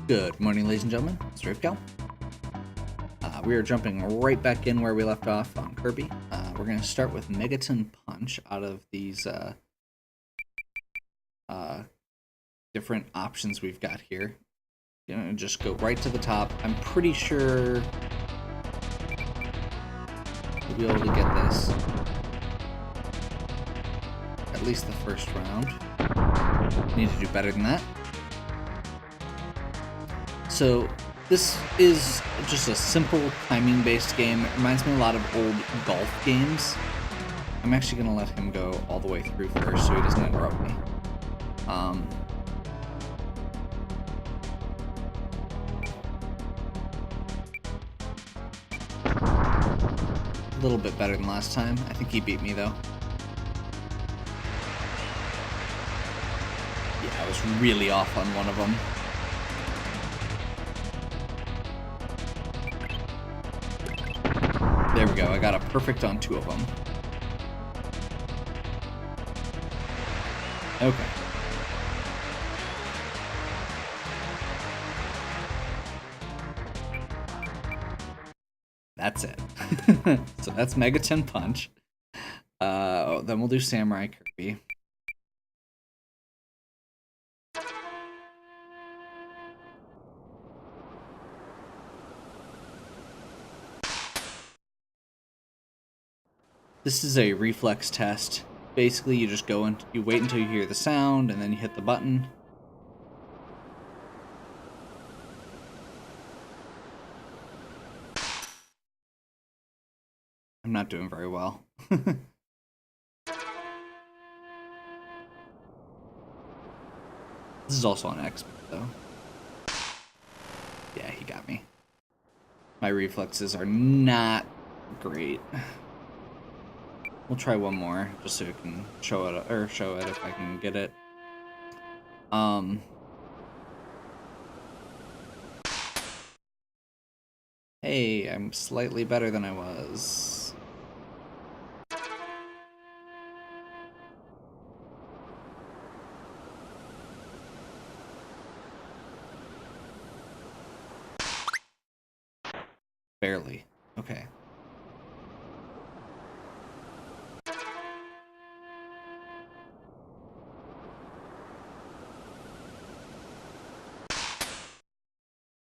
Good morning, ladies and gentlemen. It's Ripcal. We are jumping right back in where we left off on Kirby. We're going to start with Megaton Punch out of these different options we've got here. Gonna just go right to the top. I'm pretty sure we'll be able to get this. At least the first round. Need to do better than that. So this is just a simple timing-based game. It reminds me a lot of old golf games. I'm actually going to let him go all the way through first so he doesn't interrupt me. A little bit better than last time. I think he beat me though. Yeah, I was really off on one of them. There we go, I got a perfect on two of them. Okay. That's it. So that's Megaton Punch. Then we'll do Samurai Kirby. This is a reflex test. Basically, you just go and you wait until you hear the sound, and then you hit the button. I'm not doing very well. This is also on X, though. Yeah, he got me. My reflexes are not great. We'll try one more, just so we can show it, or show it if I can get it. Hey, I'm slightly better than I was. Barely. Okay.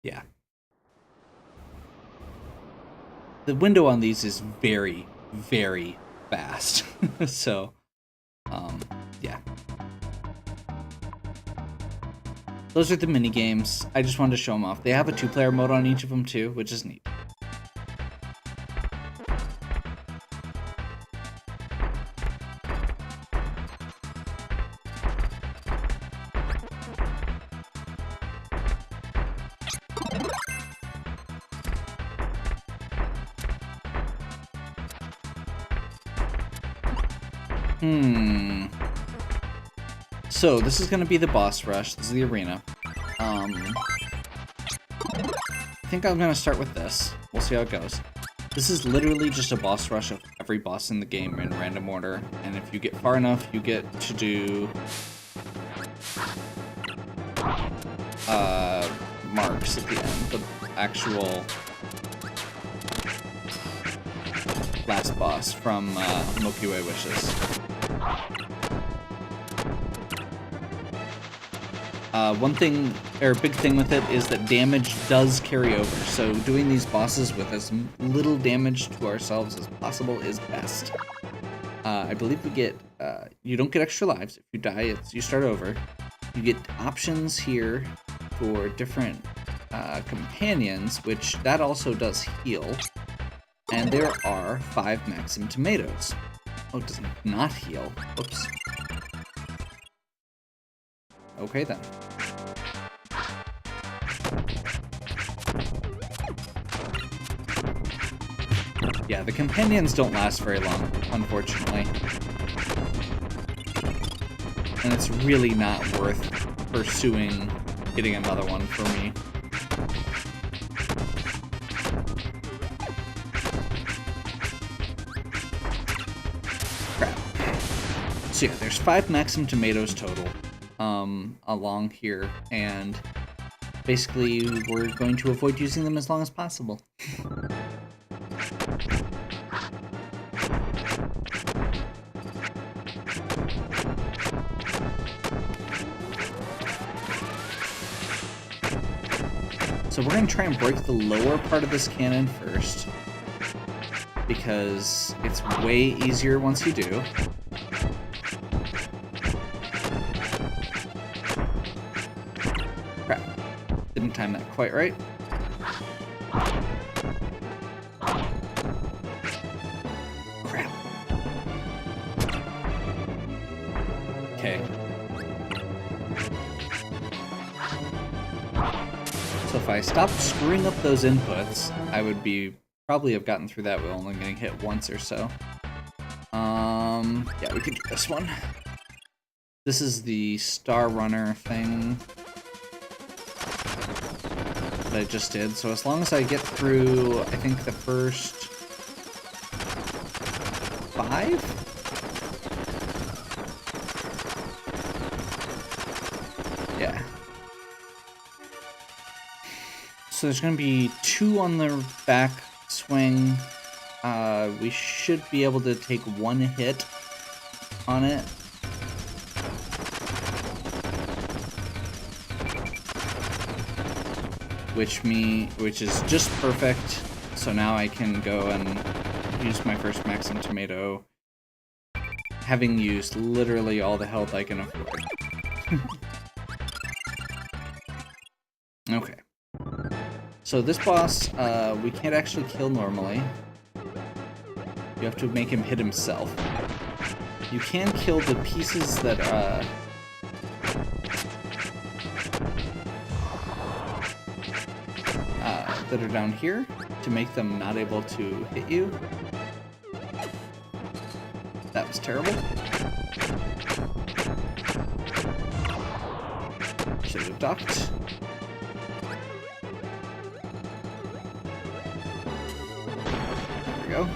Yeah. The window on these is very, very fast. So, yeah. Those are the mini games. I just wanted to show them off. They have a 2-player mode on each of them too, which is neat. So, this is going to be the boss rush. This is the arena. I think I'm going to start with this. We'll see how it goes. This is literally just a boss rush of every boss in the game in random order. And if you get far enough, you get to do marks at the end. The actual last boss from Milky Way Wishes. One thing, or big thing with it, is that damage does carry over. So doing these bosses with as little damage to ourselves as possible is best. I believe we get, you don't get extra lives. If you die, you start over. You get options here for different companions, which that also does heal. And there are 5 Maxim tomatoes. Oh, it does not heal. Oops. Okay then. Yeah, the companions don't last very long, unfortunately. And it's really not worth pursuing getting another one for me. Crap. So yeah, there's 5 Maxim tomatoes total along here, and basically, we're going to avoid using them as long as possible. So we're going to try and break the lower part of this cannon first, because it's way easier once you do. Crap. Didn't time that quite right. Crap. Okay. So if I stopped screwing up those inputs, I would probably have gotten through that with only getting hit once or so. Yeah, we could do this one. This is the Star Runner thing that I just did. So as long as I get through, I think the first 5? Yeah. So there's going to be 2 on the back swing. We should be able to take 1 hit on it. Which is just perfect. So now I can go and use my first Maxim Tomato, having used literally all the health I can afford. Okay. So this boss, we can't actually kill normally. You have to make him hit himself. You can kill the pieces that are down here to make them not able to hit you. That was terrible. Should have ducked. There we go.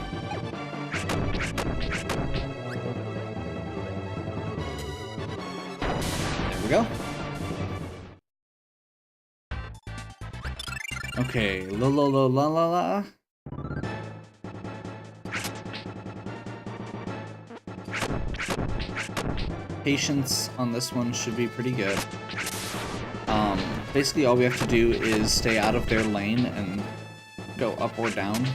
There we go. Okay, la la la la la la. Patience on this one should be pretty good. Basically all we have to do is stay out of their lane and go up or down.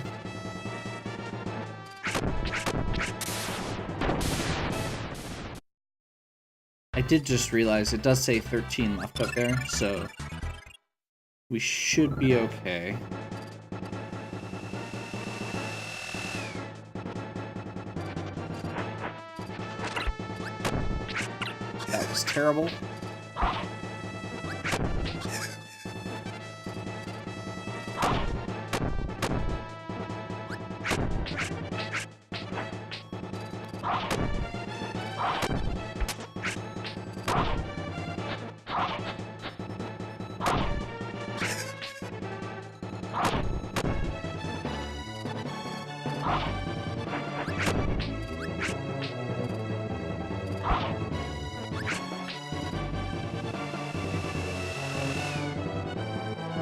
I did just realize it does say 13 left up there, so we should be okay. That was terrible.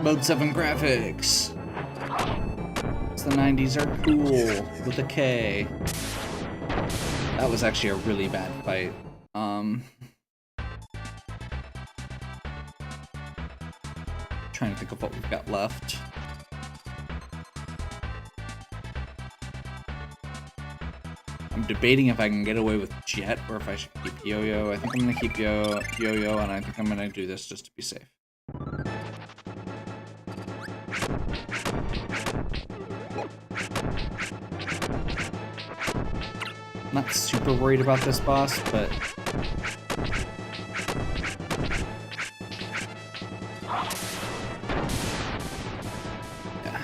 Mode 7 graphics. The 90s are cool with a K. That was actually a really bad fight. Trying to think of what we've got left. I'm debating if I can get away with Jet or if I should keep Yo-Yo. I think I'm gonna keep Yo-Yo, and I think I'm gonna do this just to be safe. Not super worried about this boss, but yeah.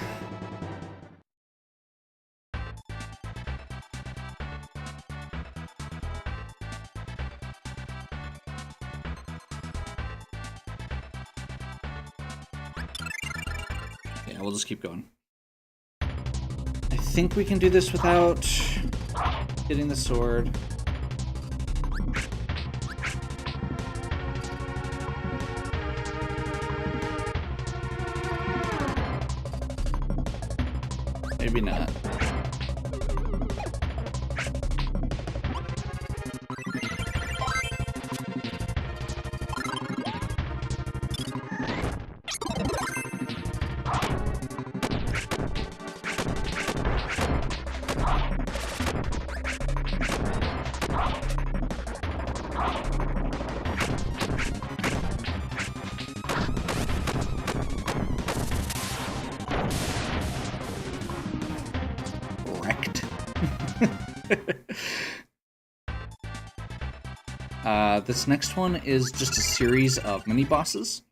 Yeah, we'll just keep going. I think we can do this without getting the sword. maybe not. This next one is just a series of mini-bosses.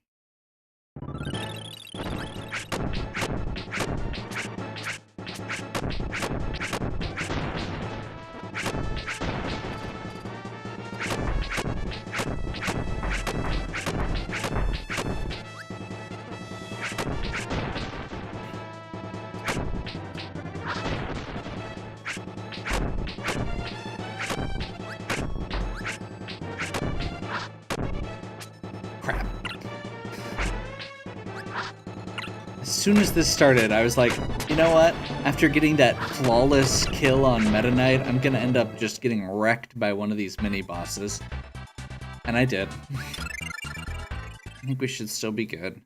As soon as this started, I was like, you know what? After getting that flawless kill on Meta Knight, I'm gonna end up just getting wrecked by one of these mini-bosses. And I did. I think we should still be good.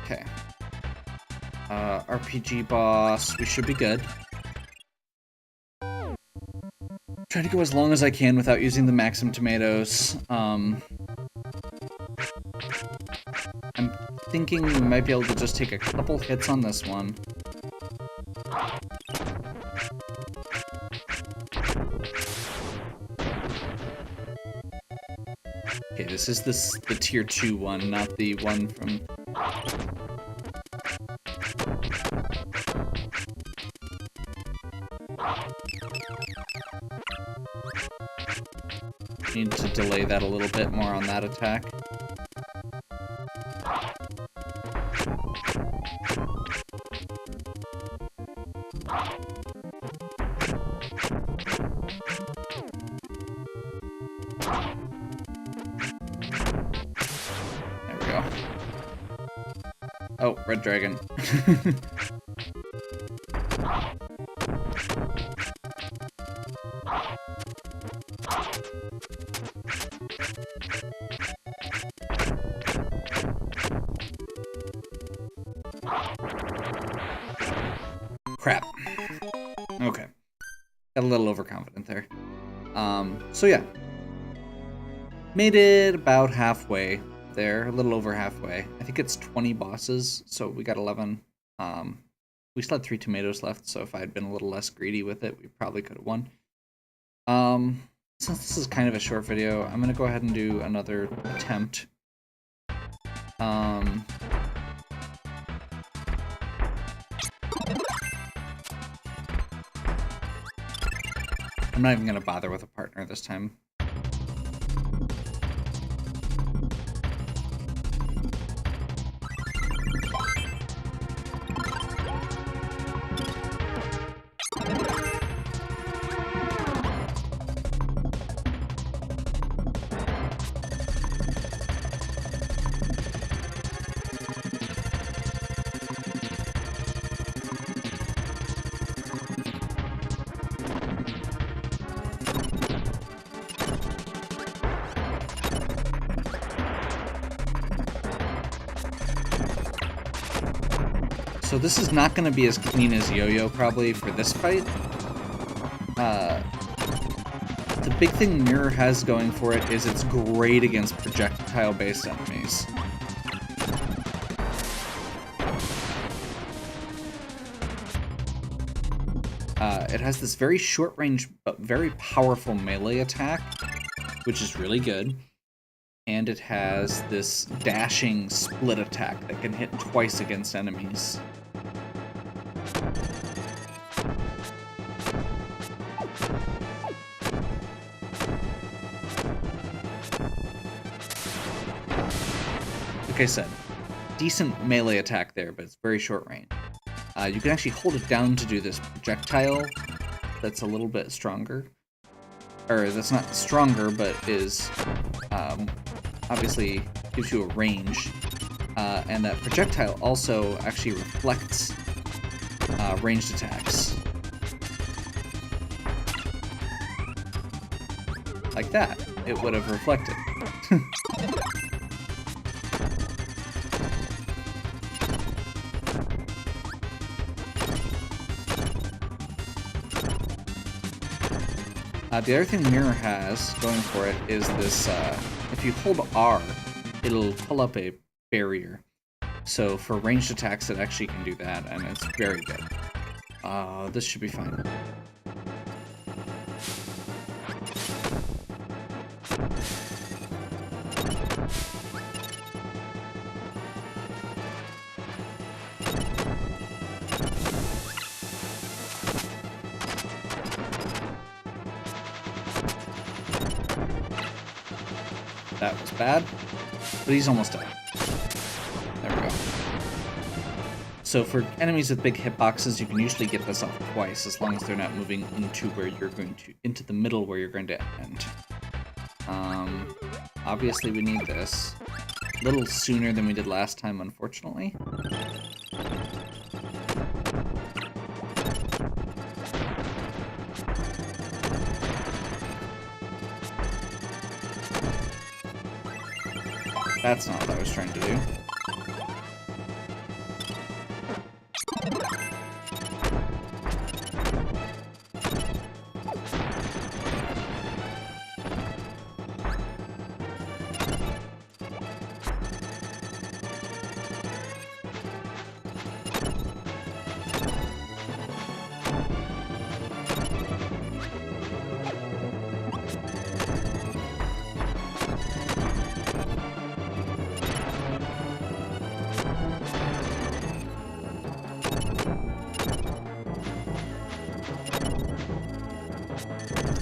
Okay. RPG boss, we should be good. Try to go as long as I can without using the Maxim tomatoes. I'm thinking we might be able to just take a couple hits on this one. Okay, this is the tier 2 one, not the one from... Need to delay that a little bit more on that attack. There we go. Oh, red dragon. Crap. Okay. Got a little overconfident there. So yeah. Made it about halfway there, a little over halfway. I think it's 20 bosses, so we got 11. We still had 3 tomatoes left, so if I had been a little less greedy with it, we probably could have won. Since this is kind of a short video, I'm gonna go ahead and do another attempt. I'm not even gonna bother with a partner this time. So this is not going to be as clean as Yo-Yo probably for this fight. The big thing Mirror has going for it is it's great against projectile-based enemies. It has this very short-range but very powerful melee attack, which is really good. And it has this dashing split attack that can hit twice against enemies. like I said, decent melee attack there, but it's very short range. You can actually hold it down to do this projectile that's a little bit stronger. Or that's not stronger, but is obviously gives you a range. And that projectile also actually reflects ranged attacks. Like that. It would have reflected. The other thing Mirror has going for it is this, if you hold R, it'll pull up a barrier. So for ranged attacks, it actually can do that, and it's very good. This should be fine. That was bad, but he's almost done. There we go. So for enemies with big hitboxes, you can usually get this off twice, as long as they're not moving into where you're going to, into the middle where you're going to end. Obviously we need this a little sooner than we did last time, unfortunately. That's not what I was trying to do.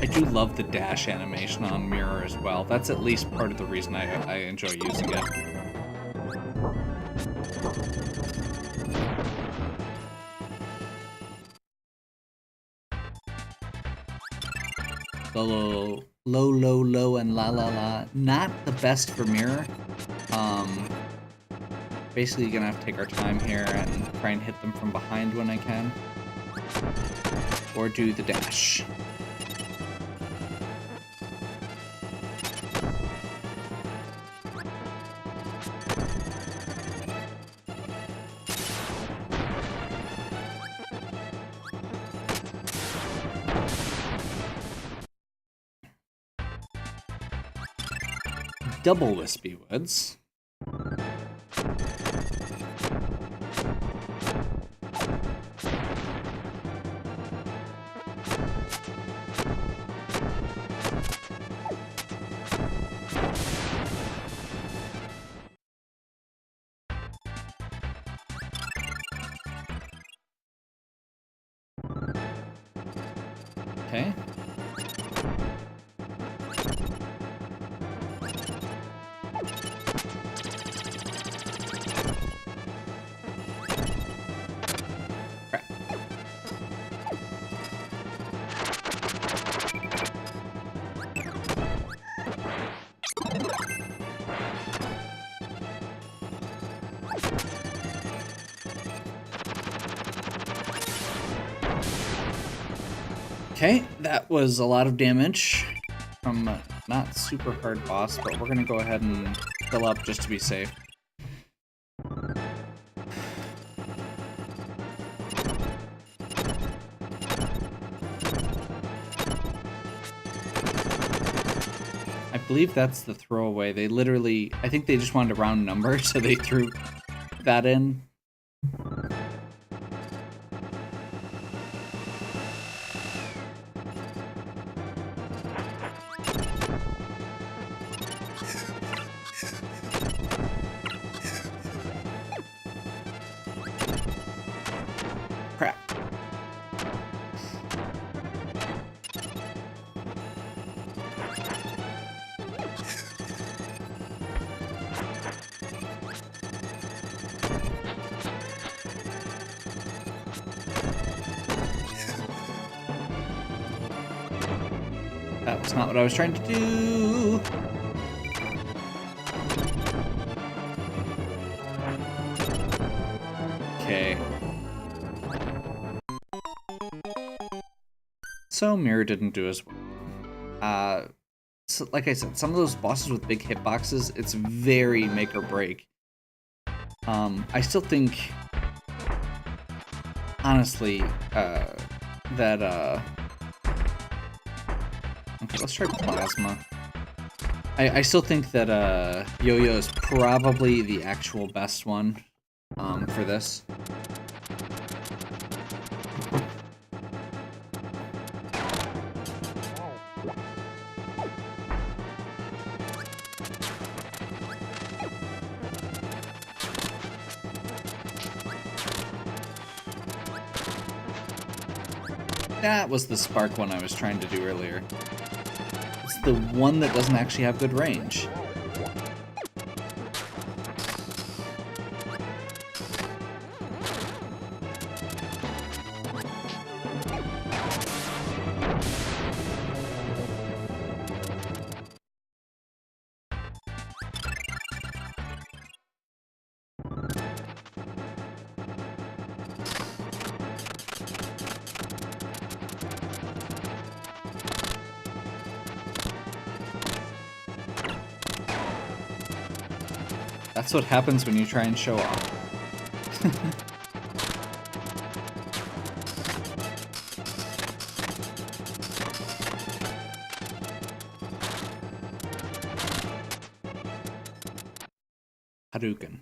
I do love the dash animation on Mirror as well. That's at least part of the reason I enjoy using it. Low, and la. Not the best for Mirror. Basically gonna have to take our time here and try and hit them from behind when I can. Or do the dash. Double Wispy Woods. Okay. Okay, that was a lot of damage from a not super hard boss, but we're gonna go ahead and fill up just to be safe. I believe that's the throwaway. They literally, I think they just wanted a round number, so they threw that in. Crap. That's not what I was trying to do. Okay. So Mirror didn't do as well. So like I said, some of those bosses with big hitboxes, it's very make or break. I still think, honestly, that okay, let's try Plasma. I still think that Yo-Yo is probably the actual best one for this. That was the spark one I was trying to do earlier. It's the one that doesn't actually have good range. That's what happens when you try and show off. Hadouken.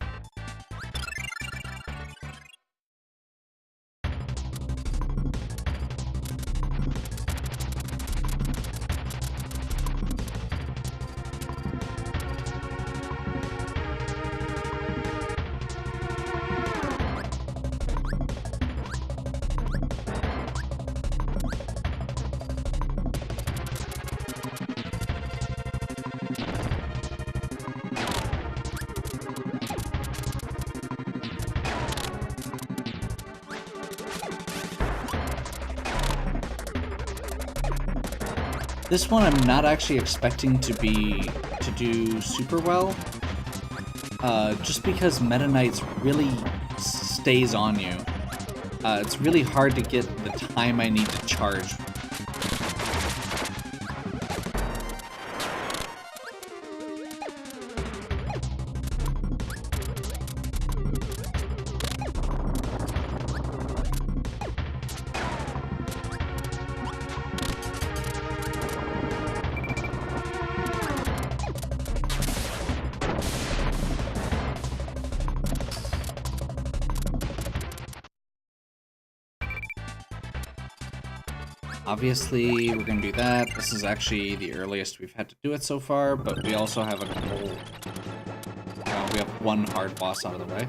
This one I'm not actually expecting to do super well, just because Meta Knight's really stays on you. It's really hard to get the time I need to charge. Obviously, we're going to do that. This is actually the earliest we've had to do it so far, but we also have a couple... we have one hard boss out of the way.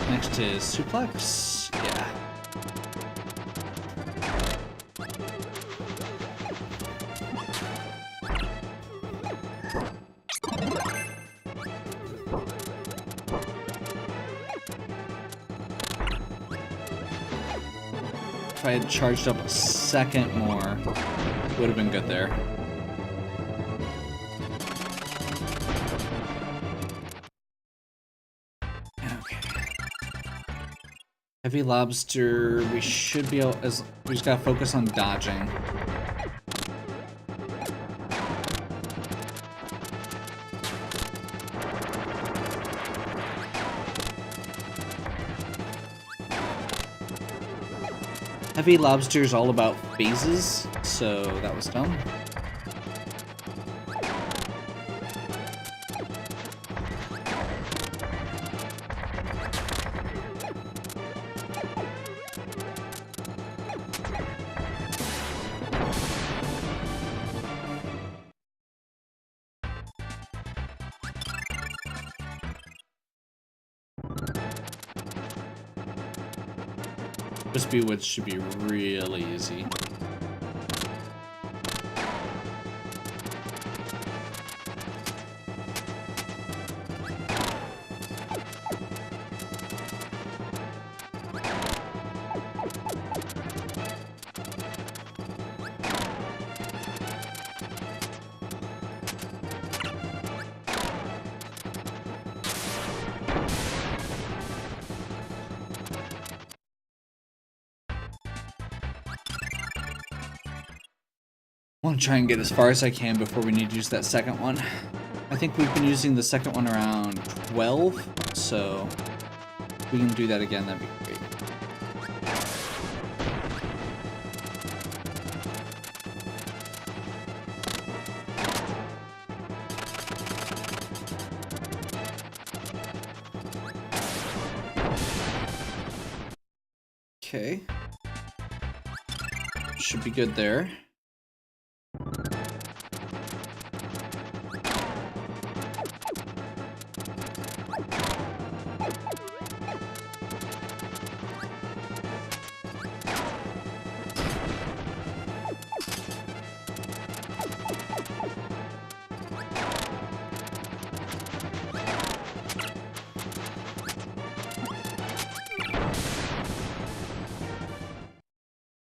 Next is suplex. Yeah. If I had charged up a second more, would have been good there. Heavy lobster, we should be able, we just gotta focus on dodging. Heavy lobster is all about phases, so that was dumb. Crispy Woods should be really easy. I want to try and get as far as I can before we need to use that second one. I think we've been using the second one around 12, so if we can do that again, that'd be great. Okay. Should be good there.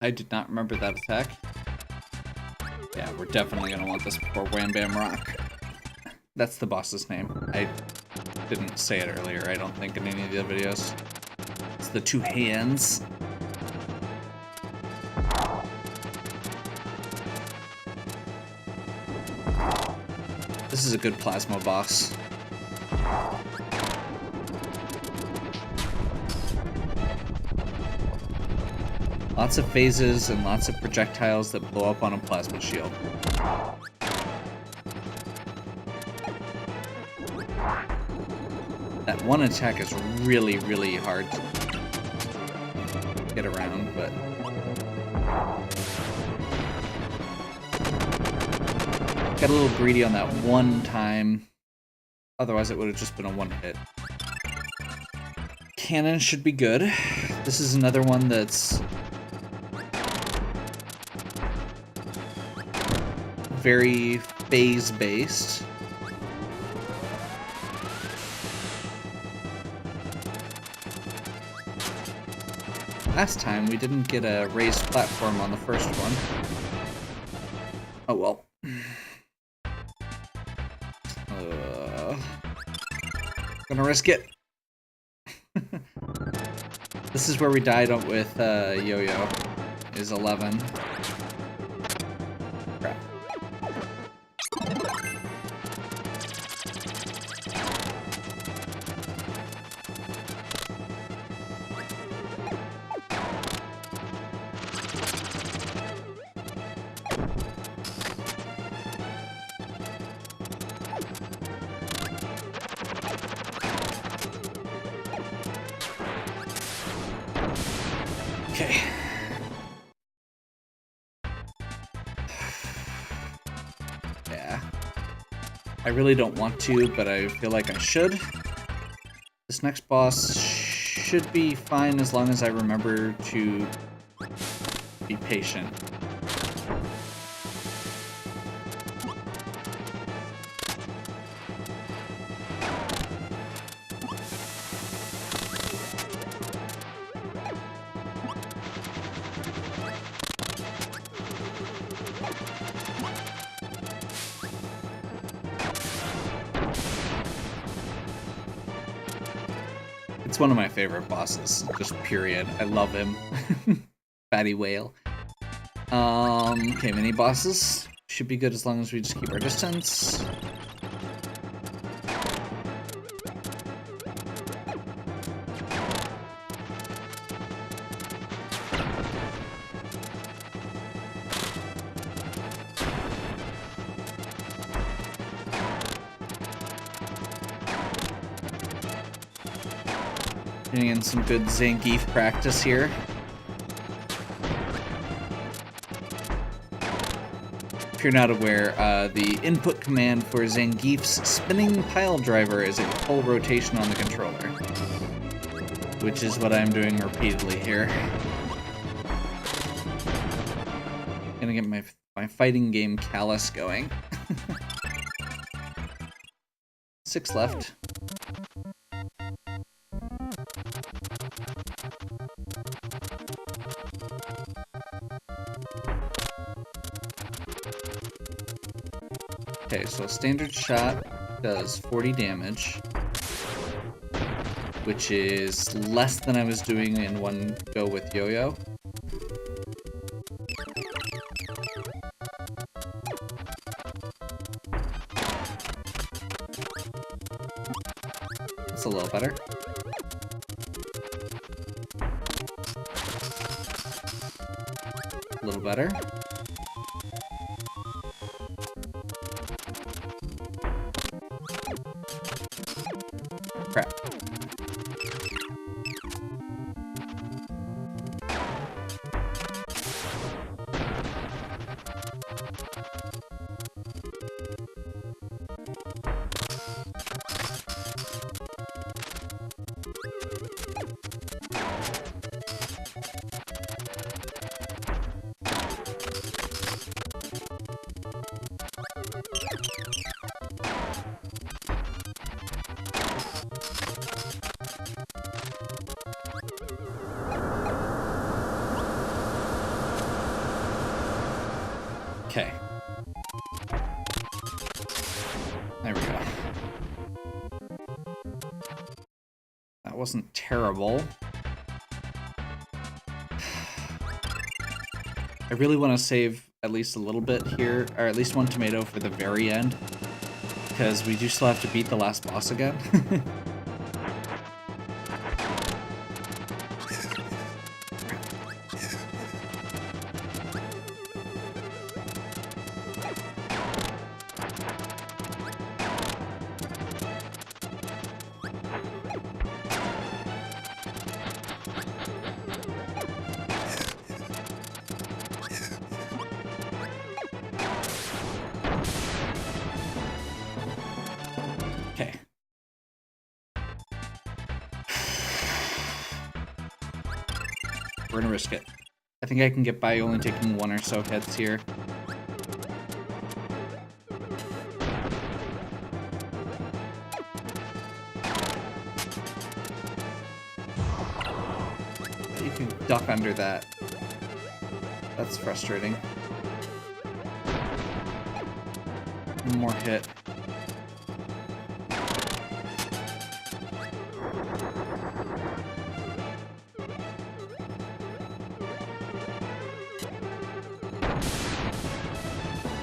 I did not remember that attack. Yeah, we're definitely gonna want this before Wham Bam Rock. That's the boss's name. I didn't say it earlier, I don't think, in any of the other videos. It's the two hands. This is a good plasma boss. Lots of phases and lots of projectiles that blow up on a plasma shield. That one attack is really, really hard to get around, but... got a little greedy on that one time. Otherwise it would have just been a one hit. Cannon should be good. This is another one that's very phase-based. Last time we didn't get a raised platform on the first one. Oh well. Gonna risk it. This is where we died with Yo-Yo. Is 11. Crap. Okay. Yeah. I really don't want to, but I feel like I should. This next boss should be fine as long as I remember to be patient. It's one of my favorite bosses, just period. I love him. Fatty whale. Okay, mini bosses. Should be good as long as we just keep our distance. Getting in some good Zangief practice here. If you're not aware, the input command for Zangief's spinning pile driver is a full rotation on the controller, which is what I'm doing repeatedly here. Gonna get my fighting game Callus going. 6 left. Okay, so standard shot does 40 damage, which is less than I was doing in one go with Yo-Yo. That's a little better. A little better. Crap. Okay. There we go. That wasn't terrible. I really want to save at least a little bit here, or at least one tomato for the very end, because we do still have to beat the last boss again. Okay. We're gonna risk it. I think I can get by only taking one or so hits here. You can duck under that. That's frustrating. One more hit.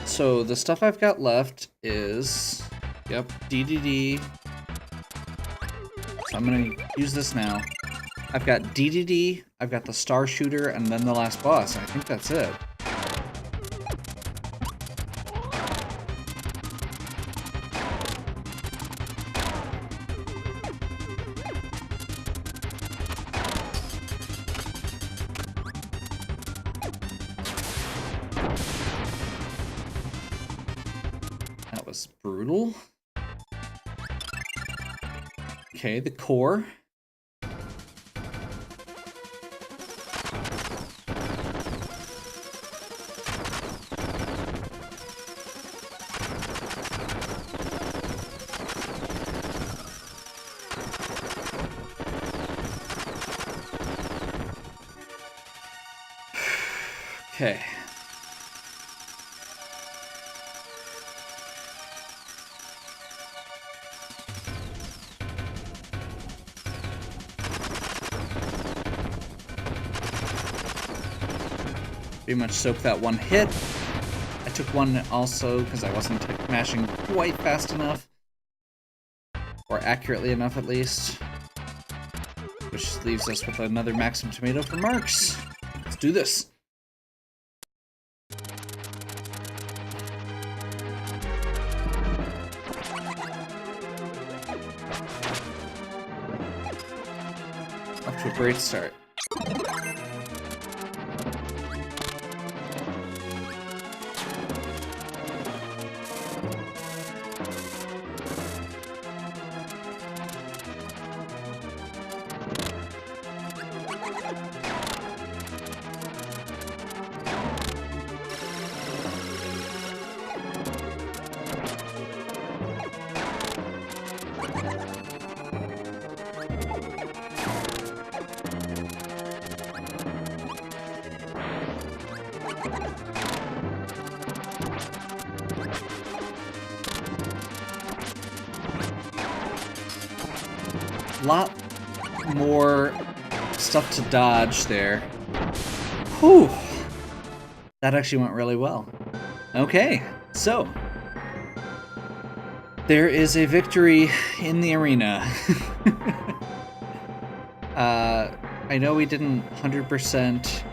So the stuff I've got left is, yep, DDD. So I'm gonna use this now. I've got DDD, I've got the Star Shooter, and then the last boss. I think that's it. That was brutal. Okay, the core. Okay. pretty much soaked that one hit. I took one also because I wasn't mashing quite fast enough. Or accurately enough, at least. Which leaves us with another Maximum Tomato for Marks. Let's do this. Off to a great start. Lot more stuff to dodge there. Whew! That actually went really well. Okay, so there is a victory in the arena. I know we didn't 100%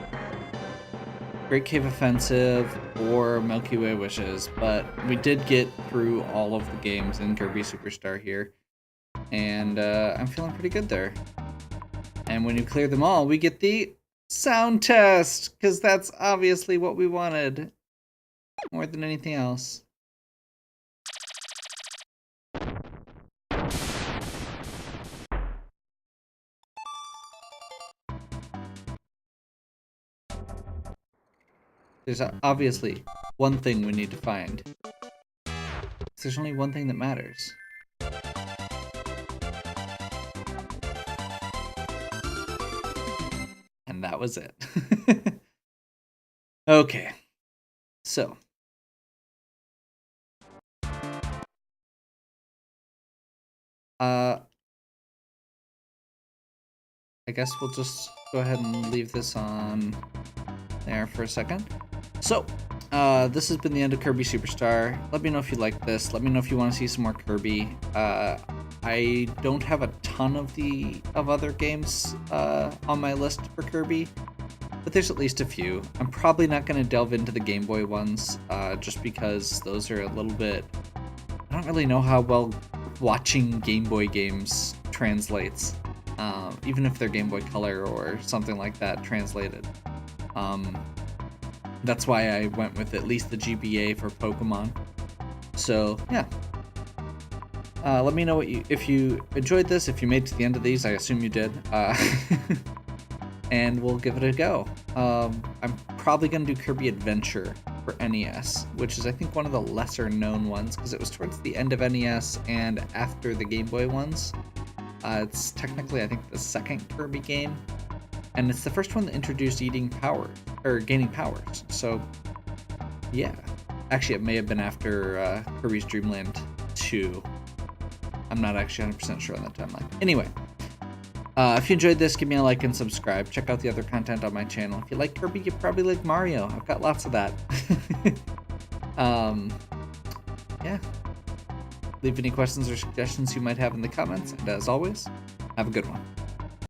Great Cave Offensive or Milky Way Wishes, but we did get through all of the games in Kirby Superstar here. And I'm feeling pretty good there. And when you clear them all, we get the sound test, because that's obviously what we wanted more than anything else. There's obviously one thing we need to find. There's only one thing that matters. And that was it. Okay. So. I guess we'll just go ahead and leave this on there for a second. So, this has been the end of Kirby Superstar. Let me know if you like this. Let me know if you want to see some more Kirby. I don't have a ton of other games on my list for Kirby, but there's at least a few. I'm probably not going to delve into the Game Boy ones, just because those are a little bit... I don't really know how well watching Game Boy games translates, even if they're Game Boy Color or something like that translated. That's why I went with at least the GBA for Pokemon. So, yeah. Let me know if you enjoyed this, if you made it to the end of these. I assume you did. And we'll give it a go. I'm probably going to do Kirby Adventure for NES, which is, I think, one of the lesser known ones, because it was towards the end of NES and after the Game Boy ones. It's technically, I think, the second Kirby game. And it's the first one that introduced gaining powers. So, yeah. Actually, it may have been after Kirby's Dream Land 2. I'm not actually 100% sure on that timeline. Anyway, if you enjoyed this, give me a like and subscribe. Check out the other content on my channel. If you like Kirby, you probably like Mario. I've got lots of that. Yeah. Leave any questions or suggestions you might have in the comments. And as always, have a good one.